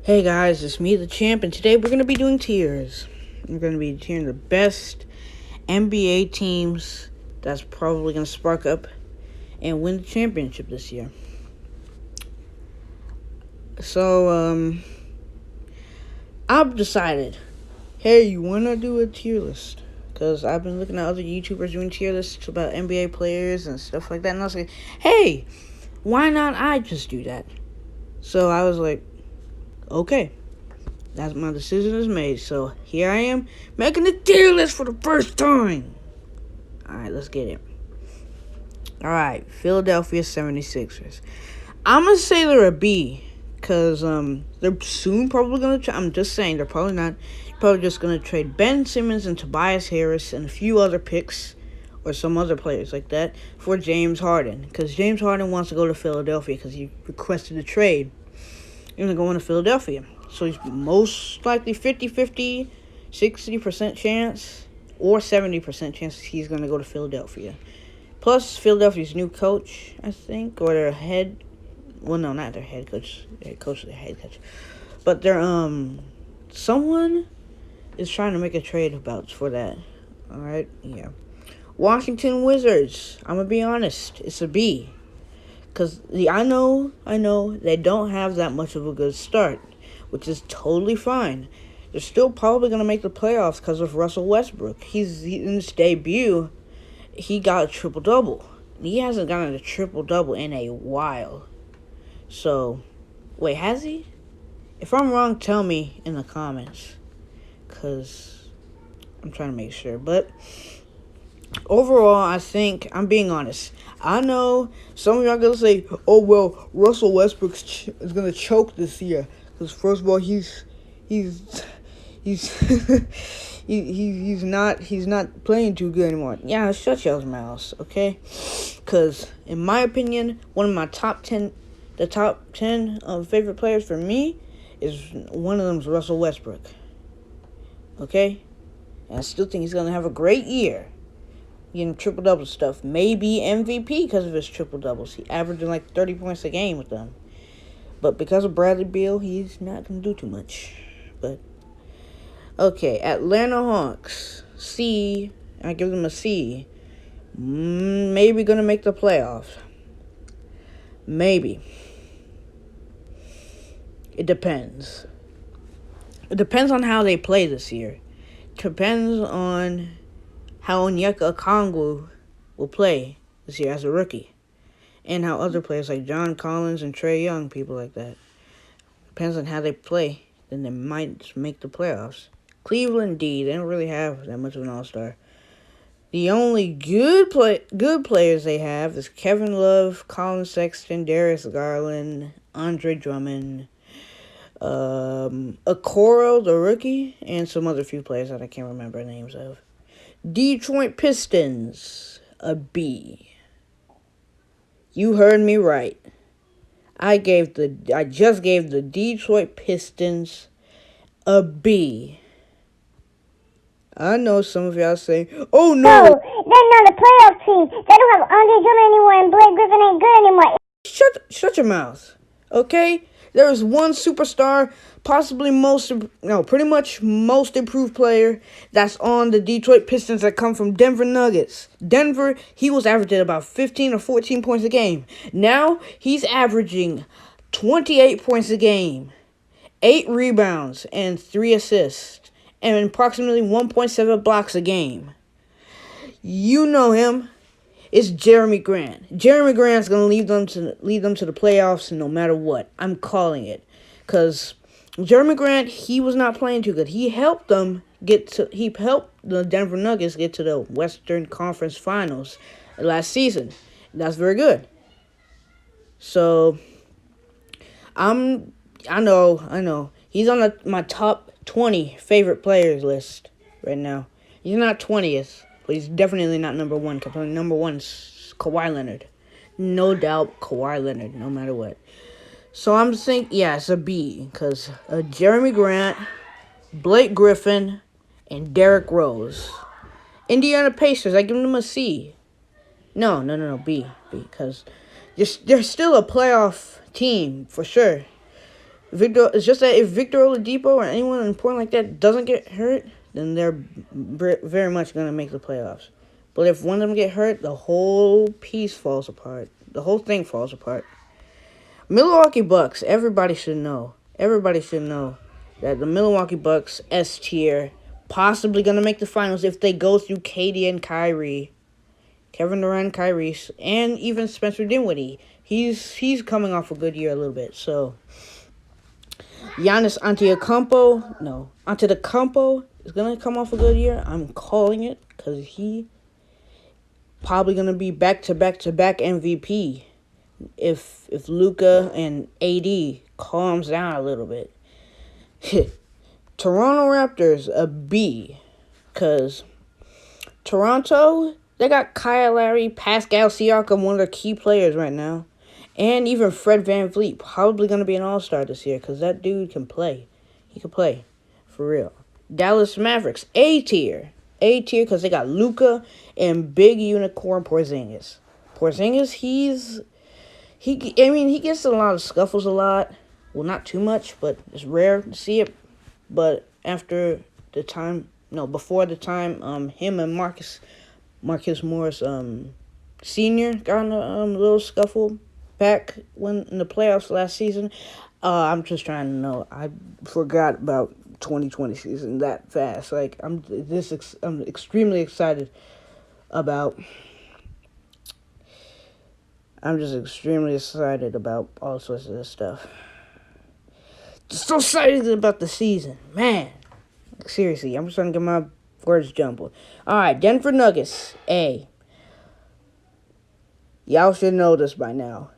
Hey guys, it's me, the champ, and today we're going to be doing tiers. We're going to be tiering the best NBA teams that's probably going to spark up and win the championship this year. So, I've decided, hey, you want to do a tier list? Because I've been looking at other YouTubers doing tier lists about NBA players and stuff like that, and I was like, hey, why not I just do that? So I was like, okay. That's my decision is made. So here I am making the tier list for the first time. Alright, let's get it. Alright, Philadelphia 76ers. I'm going to say they're a B. Because they're soon probably going to... I'm just saying, they're probably not. Probably just going to trade Ben Simmons and Tobias Harris and a few other picks or some other players like that for James Harden. Because James Harden wants to go to Philadelphia because he requested a trade. He's going to Philadelphia. So he's most likely 50-50, 60% chance, or 70% chance he's going to go to Philadelphia. Plus, Philadelphia's new coach, I think, or their head... Well, no, not their head coach. Their head coach. But their, someone is trying to make a trade about for that. Alright? Yeah. Washington Wizards. I'm going to be honest. It's a B. Because I know, they don't have that much of a good start, which is totally fine. They're still probably going to make the playoffs because of Russell Westbrook. In his debut, he got a triple-double. He hasn't gotten a triple-double in a while. So, wait, has he? If I'm wrong, tell me in the comments. Because I'm trying to make sure. But overall, I think, I'm being honest, I know some of y'all going to say, oh, well, Russell Westbrook is going to choke this year. Because, first of all, he's he's not playing too good anymore. Yeah, shut y'all's mouths, okay? Because, in my opinion, one of my top 10 favorite players for me is one of them is Russell Westbrook. Okay? And I still think he's going to have a great year. Getting triple-double stuff. Maybe MVP because of his triple-doubles. He averaging like 30 points a game with them. But because of Bradley Beal, he's not going to do too much. But, okay, Atlanta Hawks. C. I give them a C. Maybe going to make the playoffs. Maybe. It depends. It depends on how they play this year. It depends on how Onyeka Okongwu will play this year as a rookie. And how other players like John Collins and Trae Young, people like that. Depends on how they play. Then they might make the playoffs. Cleveland D, they don't really have that much of an all-star. The only good players they have is Kevin Love, Colin Sexton, Darius Garland, Andre Drummond, Okoro, the rookie, and some other few players that I can't remember the names of. Detroit Pistons, a B. You heard me right. I just gave the Detroit Pistons a B. I know some of y'all saying, oh no, they're not a playoff team. They don't have Andre Drummond anymore, and Blake Griffin ain't good anymore. Shut your mouth, okay? There is one superstar, possibly pretty much most improved player that's on the Detroit Pistons that come from Denver Nuggets. Denver, he was averaging about 15 or 14 points a game. Now, he's averaging 28 points a game, 8 rebounds, and 3 assists, and approximately 1.7 blocks a game. You know him. It's Jeremy Grant. Jeremy Grant's going to lead them to the playoffs no matter what. I'm calling it. Because Jeremy Grant, he was not playing too good. He helped the Denver Nuggets get to the Western Conference Finals last season. That's very good. So, I know. He's on my top 20 favorite players list right now. He's not 20th. But he's definitely not number one. Number one is Kawhi Leonard. No doubt Kawhi Leonard, no matter what. So I'm thinking, yeah, it's a B. Because Jeremy Grant, Blake Griffin, and Derrick Rose. Indiana Pacers, I give them a C. No, B. Because they're still a playoff team, for sure. It's just that if Victor Oladipo or anyone important like that doesn't get hurt, then they're very much gonna make the playoffs. But if one of them get hurt, the whole piece falls apart. The whole thing falls apart. Milwaukee Bucks. Everybody should know. Everybody should know that the Milwaukee Bucks S tier, possibly gonna make the finals if they go through KD and Kyrie, Kevin Durant, Kyrie, and even Spencer Dinwiddie. He's coming off a good year a little bit. So Giannis Antetokounmpo is gonna come off a good year. I'm calling it because he probably gonna be back to back MVP if Luka and AD calms down a little bit. Toronto Raptors a B, cause Toronto, they got Kyle Lowry, Pascal Siakam, one of their key players right now. And even Fred VanVleet, probably going to be an all-star this year because that dude can play. He can play, for real. Dallas Mavericks, A tier. A tier because they got Luka and big unicorn Porzingis. Porzingis, he gets in a lot of scuffles a lot. Well, not too much, but it's rare to see it. But before the time, him and Marcus Morris, Senior got in a little scuffle back in the playoffs last season. I'm just trying to know. I forgot about 2020 season that fast. Like I'm extremely excited about. I'm just extremely excited about all sorts of this stuff. Just so excited about the season, man. Seriously, I'm just trying to get my words jumbled. All right, Denver Nuggets, A. Y'all should know this by now.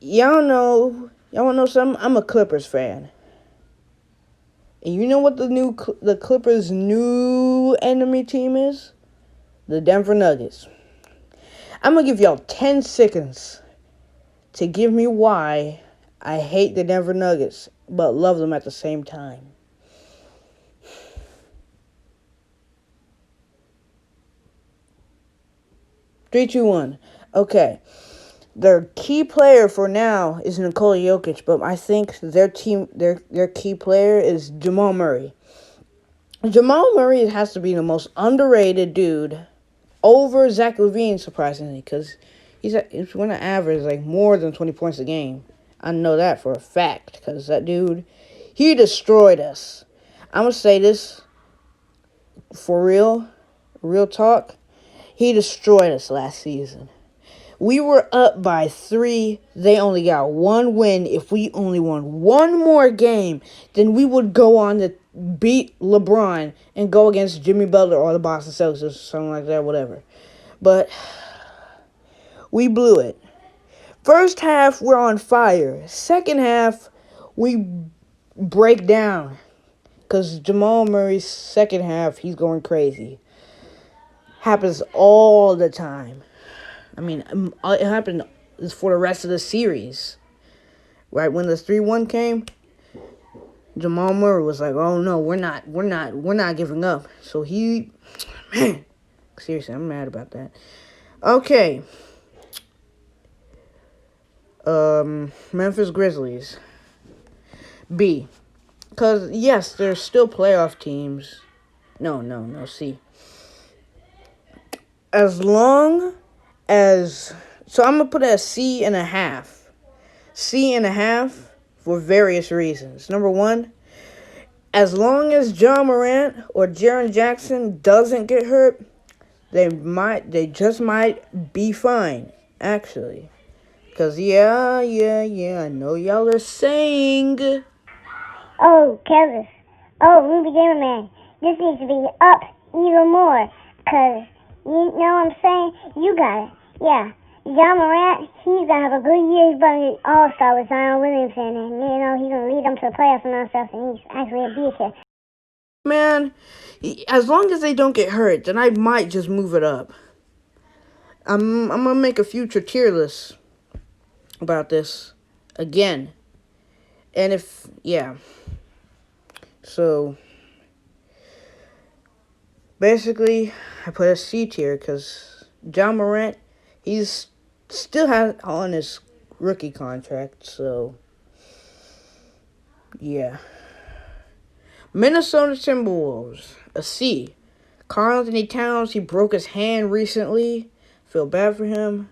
Y'all wanna know something? I'm a Clippers fan. And you know what the Clippers' new enemy team is? The Denver Nuggets. I'm gonna give y'all 10 seconds to give me why I hate the Denver Nuggets, but love them at the same time. Three, two, one. Okay. Their key player for now is Nikola Jokic, but I think their key player is Jamal Murray. Jamal Murray has to be the most underrated dude over Zach LaVine, surprisingly, because he's going to average like more than 20 points a game. I know that for a fact, because that dude, he destroyed us. I'm going to say this for real talk. He destroyed us last season. We were up by 3. They only got 1 win. If we only won 1 more game, then we would go on to beat LeBron and go against Jimmy Butler or the Boston Celtics or something like that, whatever. But we blew it. First half, we're on fire. Second half, we break down. Because Jamal Murray's second half, he's going crazy. Happens all the time. I mean, it happened for the rest of the series. Right when the 3-1 came, Jamal Murray was like, "Oh no, we're not giving up." So man, seriously, I'm mad about that. Okay. Memphis Grizzlies. B. Because, yes, they're still playoff teams. No, C. As long as... So I'm going to put it at C.5. C.5 for various reasons. Number one, as long as Ja Morant or Jaren Jackson doesn't get hurt, they just might be fine, actually. Because, yeah, I know y'all are saying... Oh, Kevin. Oh, Ruby Gamer Man. This needs to be up even more. Because, you know what I'm saying? You got it. Yeah. Ja Morant, he's going to have a good year. He's going to be all-star with Zion Williamson. And, you know, he's going to lead them to the playoffs and all stuff. And he's actually a beast here. Man, as long as they don't get hurt, then I might just move it up. I'm going to make a future tier list about this again. And so basically I put a C tier because Ja Morant, he's still has on his rookie contract. So yeah. Minnesota Timberwolves, a C. Karl-Anthony Towns, he broke his hand recently. Feel bad for him.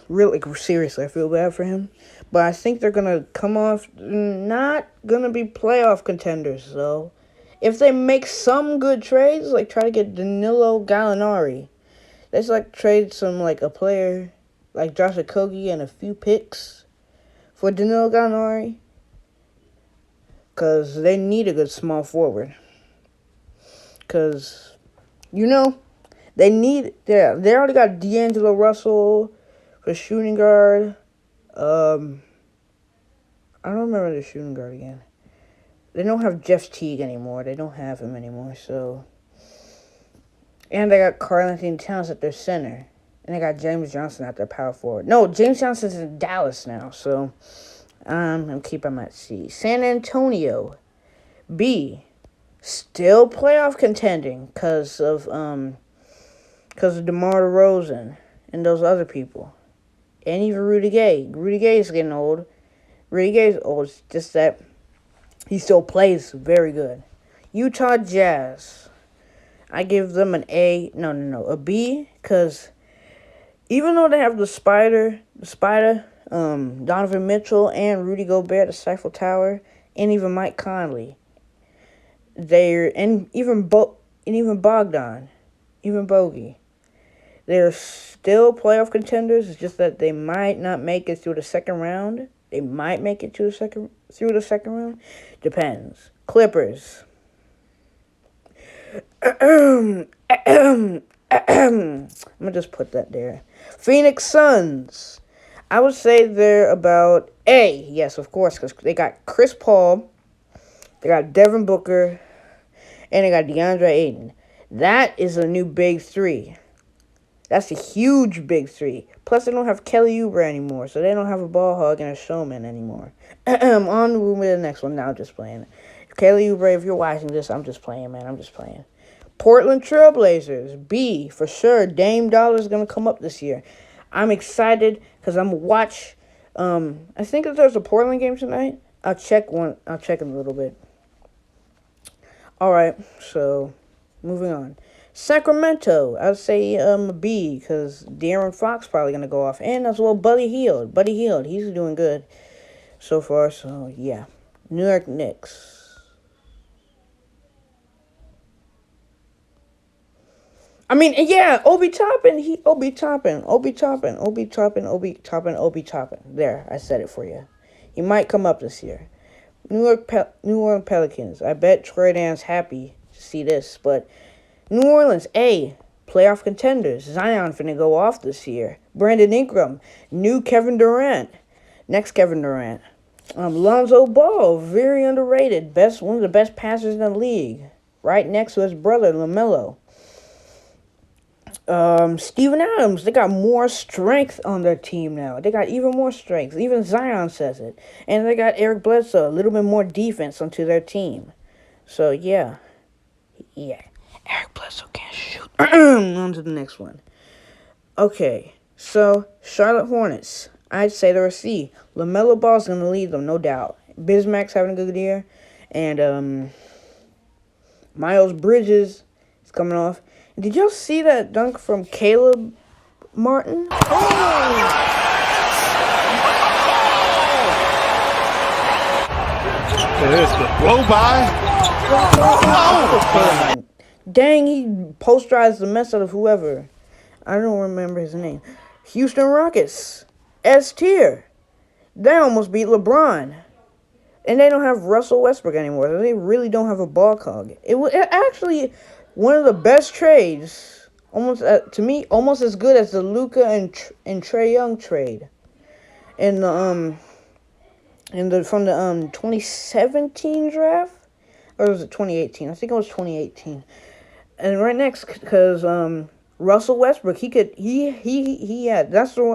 Really, seriously, I feel bad for him. But I think they're gonna come off, not gonna be playoff contenders. So, if they make some good trades, like try to get Danilo Gallinari, let's like trade some like a player like Josh Okogie and a few picks for Danilo Gallinari, because they need a good small forward. Because, they need, they already got D'Angelo Russell for shooting guard. I don't remember the shooting guard again. They don't have Jeff Teague anymore. They don't have him anymore, so. And they got Karl-Anthony Towns at their center. And they got James Johnson at their power forward. No, James Johnson's in Dallas now, so I'm keeping him at C. San Antonio, B. Still playoff contending because of DeMar DeRozan and those other people. And even Rudy Gay. Rudy Gay is getting old. Rudy Gay is old. It's just that he still plays very good. Utah Jazz. I give them an A. A B. Because even though they have the Spider, Donovan Mitchell, and Rudy Gobert, the Eiffel Tower, and even Mike Conley. Even Bogdan, even Bogey. They're still playoff contenders. It's just that they might not make it through the second round. They might make it through the second round. Depends. Clippers. I'm gonna just put that there. Phoenix Suns. I would say they're about A. Yes, of course, because they got Chris Paul. They got Devin Booker, and they got DeAndre Ayton. That is a new big three. That's a huge big three. Plus, they don't have Kelly Oubre anymore, so they don't have a ball hog and a showman anymore. On to the next one. Now, I'm just playing. Kelly Oubre, if you're watching this, I'm just playing, man. I'm just playing. Portland Trailblazers, B, for sure. Dame Dollar's going to come up this year. I'm excited because I'm going to watch. I think if there's a Portland game tonight, I'll check in a little bit. All right, so moving on. Sacramento, I'd say B, because De'Aaron Fox probably going to go off. And as well, Buddy Hield. He's doing good so far, so yeah. New York Knicks. I mean, yeah, Obi Toppin. There, I said it for you. He might come up this year. New Orleans Pelicans. I bet Troy Dan's happy to see this, but New Orleans, A, playoff contenders. Zion finna go off this year. Brandon Ingram, new Kevin Durant. Next Kevin Durant. Lonzo Ball, very underrated. One of the best passers in the league. Right next to his brother, LaMelo. Steven Adams, they got more strength on their team now. They got even more strength. Even Zion says it. And they got Eric Bledsoe, a little bit more defense onto their team. So, yeah. Eric Bledsoe can't shoot. On to the next one. Okay, so Charlotte Hornets. I'd say they're a C. LaMelo Ball's going to lead them, no doubt. Bismack's having a good year. And Miles Bridges is coming off. Did y'all see that dunk from Caleb Martin? There's the blow by. Oh! Dang, he posterized the mess out of whoever. I don't remember his name. Houston Rockets. S tier. They almost beat LeBron. And they don't have Russell Westbrook anymore. They really don't have a ball hog. It was actually one of the best trades, to me, almost as good as the Luka and Trae Young trade, from the 2017 draft, or was it 2018? I think it was 2018. And right next, because Russell Westbrook, that's the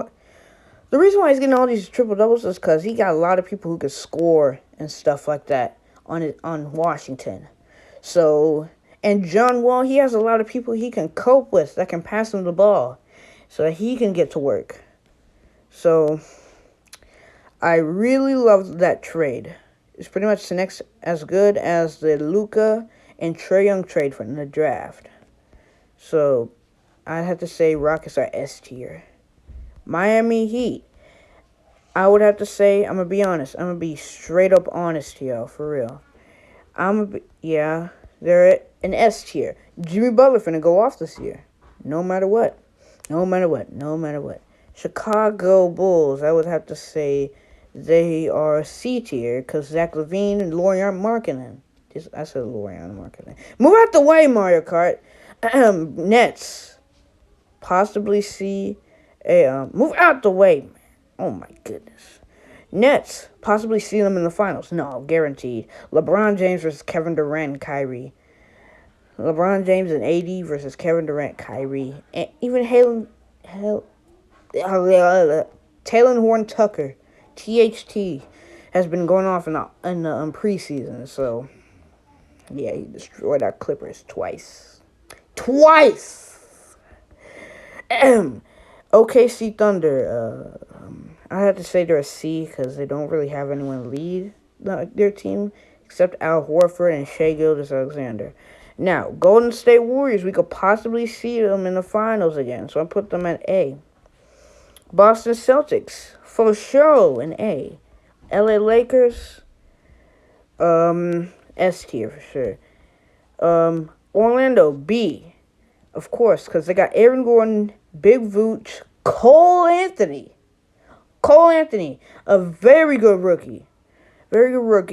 reason why he's getting all these triple doubles is because he got a lot of people who could score and stuff like that on Washington. So. And John Wall, he has a lot of people he can cope with that can pass him the ball so that he can get to work. So I really love that trade. It's pretty much the next as good as the Luka and Trae Young trade from the draft. So I have to say Rockets are S tier. Miami Heat. I would have to say, I'm going to be honest. I'm going to be straight up honest here, for real. They're an S tier. Jimmy Butler finna go off this year. No matter what. No matter what. No matter what. Chicago Bulls, I would have to say they are C tier because Zach LaVine and Lauri Markkanen. I said Lauri Markkanen. Move out the way, Mario Kart. Nets. Possibly C. Move out the way. Oh my goodness. Nets, possibly see them in the finals. No, guaranteed. LeBron James versus Kevin Durant and Kyrie. LeBron James and AD versus Kevin Durant, Kyrie. And even Taylor Horn Tucker, THT, has been going off in the preseason. So, yeah, he destroyed our Clippers twice. OKC Thunder, I have to say they're a C because they don't really have anyone lead their team except Al Horford and Shai Gilgeous-Alexander. Now, Golden State Warriors, we could possibly see them in the finals again, so I put them at A. Boston Celtics, for sure, an A. LA Lakers, S tier for sure. Orlando, B, of course, because they got Aaron Gordon, Big Vooch, Cole Anthony, a very good rookie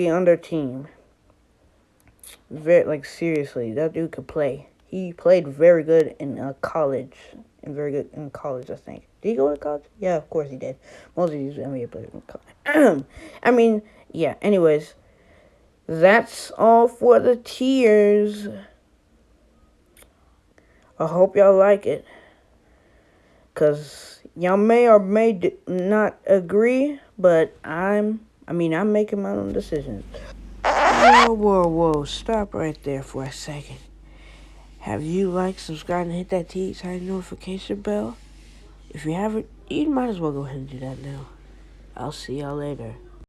on their team. Seriously, that dude could play. He played very good in college, I think. Did he go to college? Yeah, of course he did. Most of these NBA players in college. Anyways, that's all for the tiers. I hope y'all like it. Because y'all may or may not agree, but I'm making my own decisions. Whoa. Stop right there for a second. Have you liked, subscribed, and hit that TXI notification bell? If you haven't, you might as well go ahead and do that now. I'll see y'all later.